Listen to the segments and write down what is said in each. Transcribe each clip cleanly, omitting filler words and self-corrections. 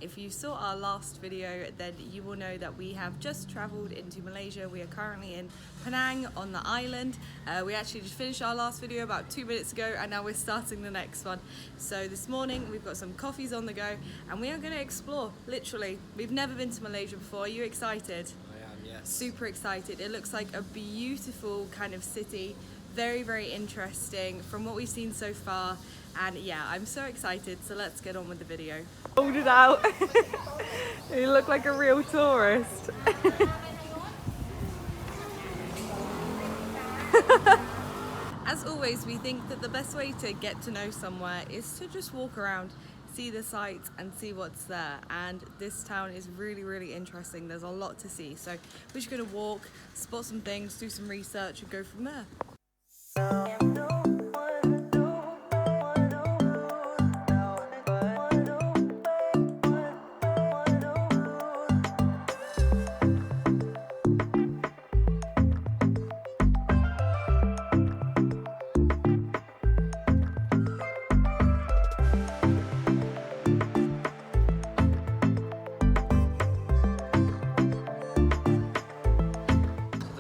If you saw our last video, then you will know that we have just travelled into Malaysia. We are currently in Penang on the island. We actually just finished our last video about 2 minutes ago, and now we're starting the next one. So this morning we've got some coffees on the go and we are going to explore, literally. We've never been to Malaysia before. Are you excited? I am, yes. Super excited. It looks like a beautiful kind of city. Very, very interesting from what we've seen so far. And yeah, I'm so excited, so let's get on with the video. Hold it out. You look like a real tourist. As always, we think that the best way to get to know somewhere is to just walk around, see the sights and see what's there. And this town is really, really interesting. There's a lot to see. So we're just gonna walk, spot some things, do some research and go from there.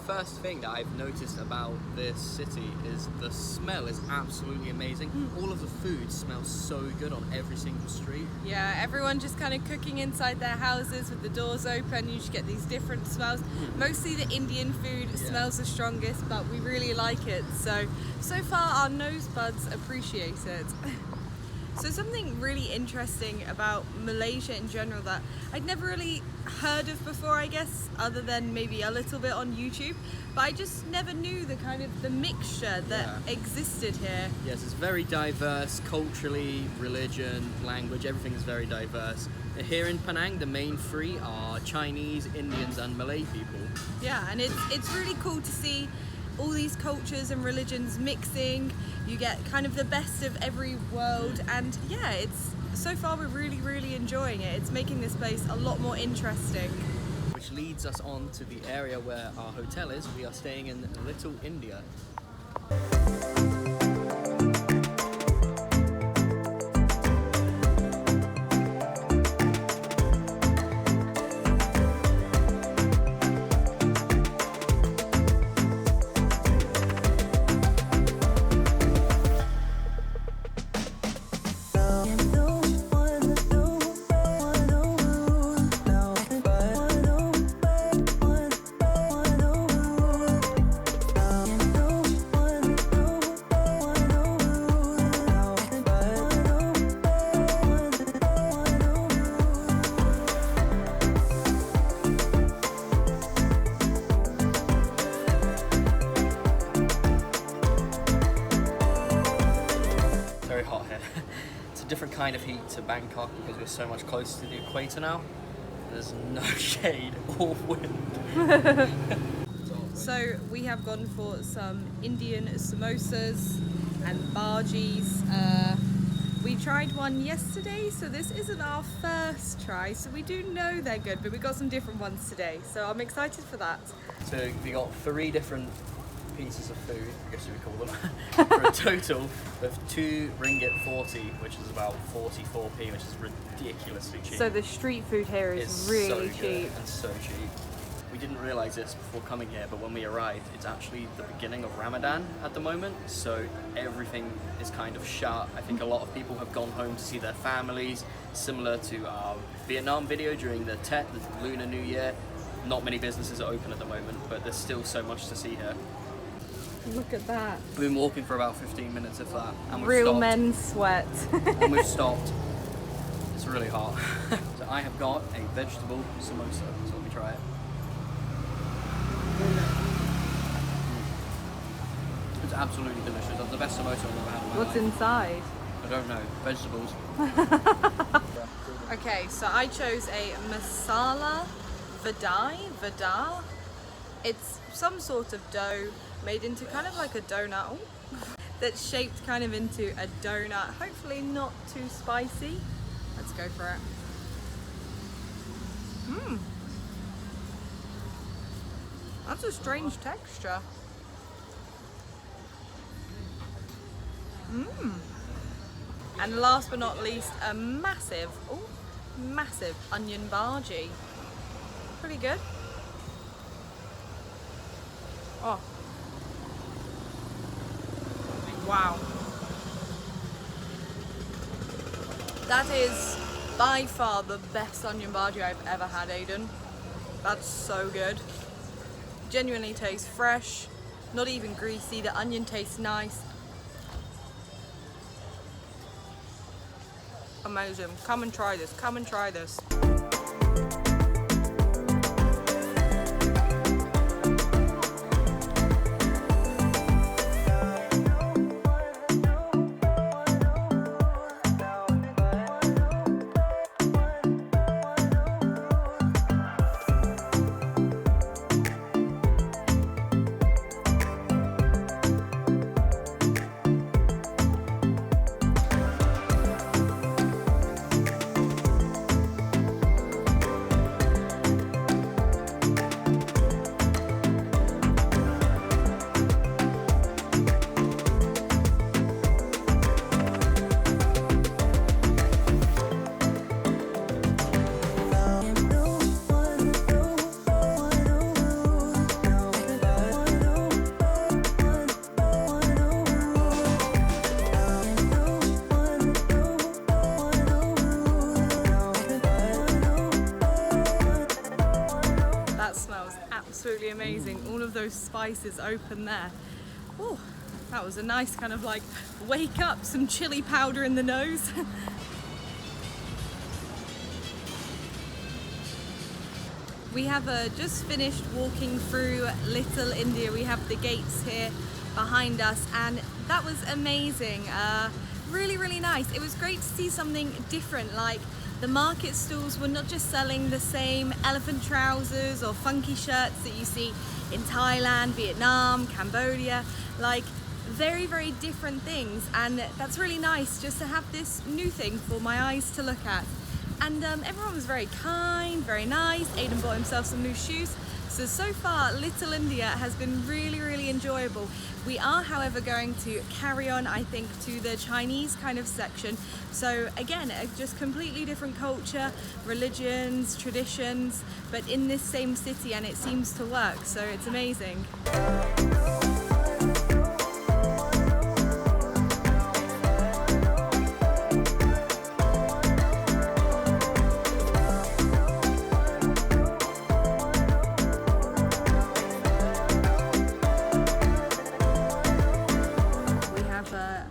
First thing that I've noticed about this city is the smell is absolutely amazing. All of the food smells so good on every single street. Yeah, everyone just kind of cooking inside their houses with the doors open. You just get these different smells. Mostly the Indian food smells the strongest, but we really like it. So far our nose buds appreciate it. So something really interesting about Malaysia in general that I'd never really heard of before, I guess, other than maybe a little bit on YouTube, but I just never knew the mixture that existed here. Yes, it's very diverse culturally, religion, language, everything is very diverse. Here in Penang, the main three are Chinese, Indians and Malay people. Yeah, and it's really cool to see all these cultures and religions mixing. You get kind of the best of every world, and yeah, so far we're really, really enjoying it. It's making this place a lot more interesting. Which leads us on to the area where our hotel is. We are staying in Little India. Different kind of heat to Bangkok because we're so much closer to the equator now. There's no shade or wind. So we have gone for some Indian samosas and bhajis. We tried one yesterday, so this isn't our first try, so we do know they're good, but we got some different ones today, so I'm excited for that. So we got 3 different pieces of food, I guess you would call them, for a total of 2 ringgit 40, which is about 44p, which is ridiculously cheap. So the street food here is really so cheap. And so cheap. We didn't realise this before coming here, but when we arrived, it's actually the beginning of Ramadan at the moment, so everything is kind of shut. I think a lot of people have gone home to see their families, similar to our Vietnam video during the Tet, the Lunar New Year. Not many businesses are open at the moment, but there's still so much to see here. Look at that. We've been walking for about 15 minutes if that. And we've Real stopped. men sweat. And we've stopped. It's really hot. So I have got a vegetable samosa, so let me try it. absolutely delicious. That's the best samosa I've ever had in my What's life. inside? I don't know. Vegetables. Okay, so I chose a masala vada. It's some sort of dough made into kind of like a donut that's shaped kind of into a donut. Hopefully not too spicy. Let's go for it. That's a strange texture. And last but not least, a massive onion bhaji. Pretty good. Oh. Wow. That is by far the best onion bhaji I've ever had, Aiden. That's so good. Genuinely tastes fresh, not even greasy. The onion tastes nice. Amazing. Come and try this. Come and try this. Absolutely amazing. All of those spices open there. Oh, that was a nice kind of like wake up, some chili powder in the nose. We have just finished walking through Little India. We have the gates here behind us, and that was amazing. Really nice. It was great to see something different. Like, the market stalls were not just selling the same elephant trousers or funky shirts that you see in Thailand, Vietnam, Cambodia. Like, very different things, and that's really nice just to have this new thing for my eyes to look at. And everyone was very kind, very nice. Aiden bought himself some new shoes. So far, Little India has been really enjoyable. We are, however, going to carry on, I think, to the Chinese kind of section. So again, just completely different culture, religions, traditions, but in this same city, and it seems to work. So it's amazing.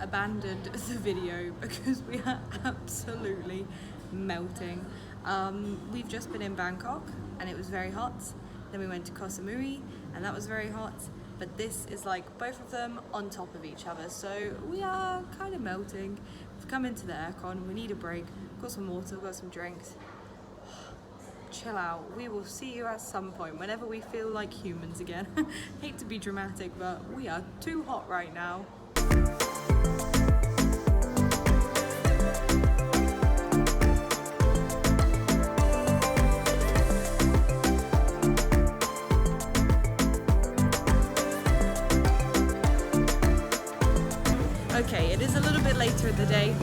Abandoned the video because we are absolutely melting. We've just been in Bangkok and it was very hot. Then we went to Koh Samui and that was very hot. But this is like both of them on top of each other. So we are kind of melting. We've come into the aircon. We need a break. Got some water, got some drinks. Chill out. We will see you at some point whenever we feel like humans again. Hate to be dramatic, but we are too hot right now. Okay, it is a little bit later in the day.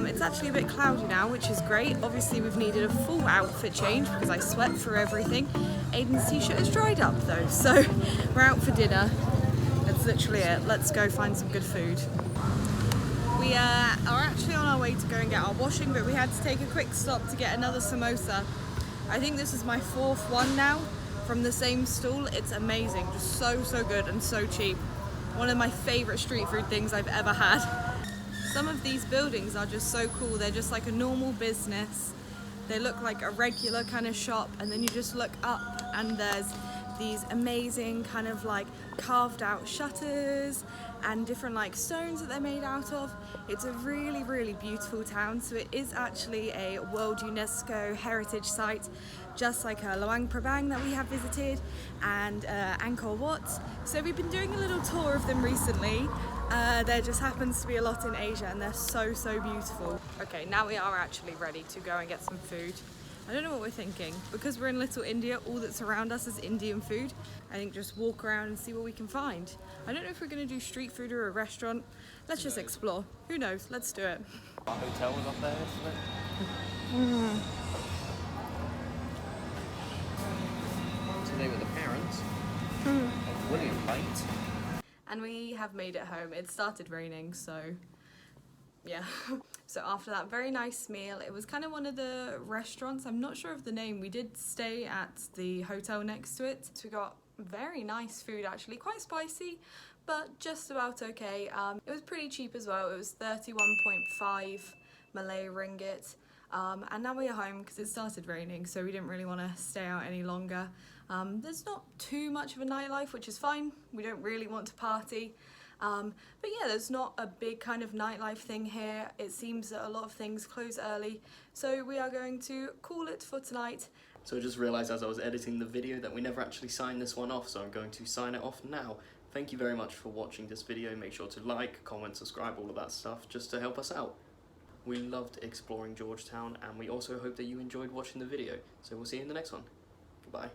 It's actually a bit cloudy now, which is great. Obviously, we've needed a full outfit change because I sweat through everything. Aiden's t-shirt is dried up though, so we're out for dinner. That's literally it. Let's go find some good food. We are actually on our way to go and get our washing, but we had to take a quick stop to get another samosa. I think this is my fourth one now from the same stall. It's amazing, just so good and so cheap. One of my favorite street food things I've ever had. Some of these buildings are just so cool. They're just like a normal business. They look like a regular kind of shop, and then you just look up and there's these amazing kind of like carved out shutters and different like stones that they're made out of. It's a really, really beautiful town. So it is actually a World UNESCO Heritage Site, just like Luang Prabang that we have visited and Angkor Wat. So we've been doing a little tour of them recently. There just happens to be a lot in Asia and they're so, so beautiful. Okay, now we are actually ready to go and get some food. I don't know what we're thinking. Because we're in Little India, all that's around us is Indian food. I think just walk around and see what we can find. I don't know if we're going to do street food or a restaurant. Let's just explore. Who knows? Let's do it. Our hotel was up there, isn't it? So they were the parents of William Light. And we have made it home. It started raining, so yeah. So after that very nice meal, it was kind of one of the restaurants, I'm not sure of the name, we did stay at the hotel next to it. So we got very nice food actually, quite spicy, but just about okay. It was pretty cheap as well, it was 31.5 Malay ringgit. And now we are home because it started raining, so we didn't really want to stay out any longer. There's not too much of a nightlife, which is fine. We don't really want to party. But yeah, there's not a big kind of nightlife thing here. It seems that a lot of things close early. So we are going to call it for tonight. So I just realised as I was editing the video that we never actually signed this one off, so I'm going to sign it off now. Thank you very much for watching this video. Make sure to like, comment, subscribe, all of that stuff, just to help us out. We loved exploring Georgetown, and we also hope that you enjoyed watching the video. So we'll see you in the next one. Goodbye.